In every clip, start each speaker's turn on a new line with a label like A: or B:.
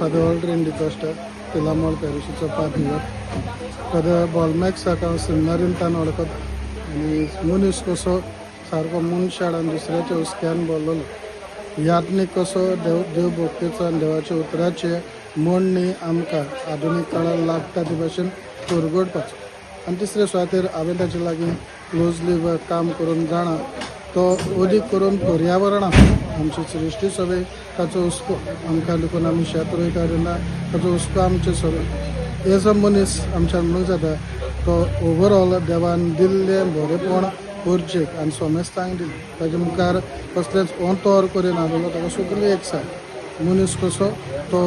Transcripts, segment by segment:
A: father already ट्रस्टर पिलामोळ पॅरिशीचो पार्टनर फादर बॉलमॅक्स हाका सिनारीन तान वळखता आनी मनीस कसो सारको मनशाड आनी दुसऱ्याच्या हुस्क्यान बोललो यात्नीक कसो देव भक्तीचो आनी देवाच्या उतराचे म्हणणी आमकां आधुनीक काळाक लागता ते भाशेन परगडपाचो आनी तिसरे सुवातेर हांवें ताचे लागीं क्लोजली काम करून जाणा तो अदीक करून पर्यावरणाक आमचे सृश्टी सभेक ताचो हुस्को आमकां देखून आमी शेत रोयता तेन्ना ताचो हुस्को आमचे सगळे जो मनीस आमच्यान म्हणूंक जाता तो ओवरऑल देवान दिल्लें बरेपण करचेक आनी सोमेस्तांक दिलें ताजे मुखार कसलेंच तोर करीन आसलो ताका सगळी एकसाय मनीस कसो तो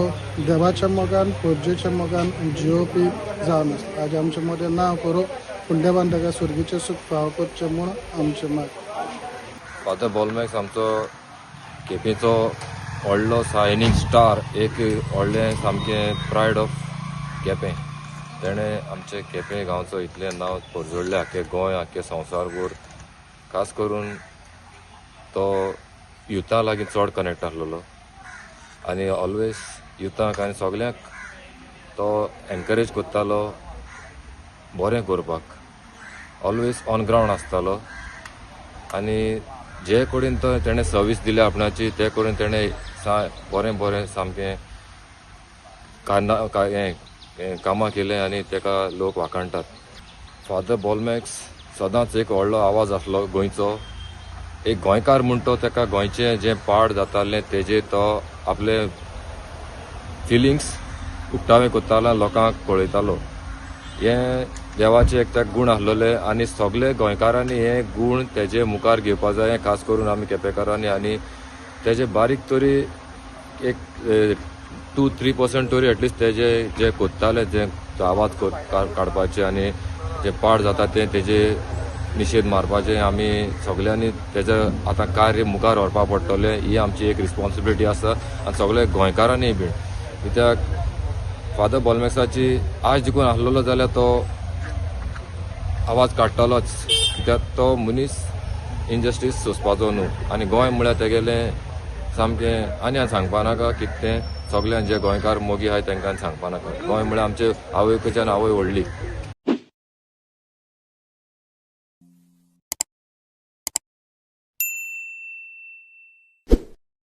A: देवाच्या मोगान परजेच्या मोगान जियोवपी जावन आसता आज आमचे मोदें नांव करूं पूण देवान ताका सुर्गीचें सुख फाव करचें म्हूण आमचें माग
B: फादर बॉलमॅक्स आमचो केपेंचो व्हडलो सायनींग स्टार एक व्हडलें सामकें प्रायड ऑफ केपें तेणें आमचे केपें गांवचो इतलें नांव परजोडलें आख्खें गोंय आख्खें संवसारभर खास करून तो युथा लागीं चड कनेक्ट आसलेलो आनी ऑलवेज युथाक आनी सगल्यांक तो एनकरेज करतालो बरें करपाक ऑलवेज ऑन ग्रावंड आसतालो आनी जे कडेन तो तेणें सर्वीस दिली आपणाची ते कडेन तेणें बरें सामकें कामां केलें आनी ताका लोक वाखाणटात फादर बॉलमॅक्स सदांच एक व्हडलो आवाज आसलो गोंयचो एक गोंयकार म्हूण तो ताका गोंयचें जें पाड जातालें तेजेर तो आपले फिलिंग्स उक्तावे करतालो लोकांक कळयतालो हें देवाचें एक ते गूण आसलेले आनी सगळे गोंयकारांनी हे गूण तेजे मुखार घेवपा जाय खास करून आमी केपेकारांनी आनी तेजे बारीक तरी एक 2-3% तरी एटलिस्ट तेजे जे कोत्ताले जे आवाज काडपाचे आनी जे पाड जाता ते तेजे निशेध मारपाचे आमी सगळ्यांनी तेजें आतां कार्य मुखार व्हरपा पडटलें ही आमची एक रिस्पॉन्सिबिलिटी आसा आनी सगळे गोंयकारांनी बीन कित्याक फादर बॉलमॅक्साची आज देखून आसलेलो जाल्यार तो आवाज काडटलोच कित्याक तो मनीस इनजस्टीस सोंसपाचो न्हू आनी गोंय म्हळ्यार तेगेलें सामकें आनी सांगपा नाका कितें तें सगळ्यांक जे गोंयकार मोगी आहाय तांकां सांगपा नाका गोंय म्हळ्यार आमचे आवय कडच्यान आवय व्हडली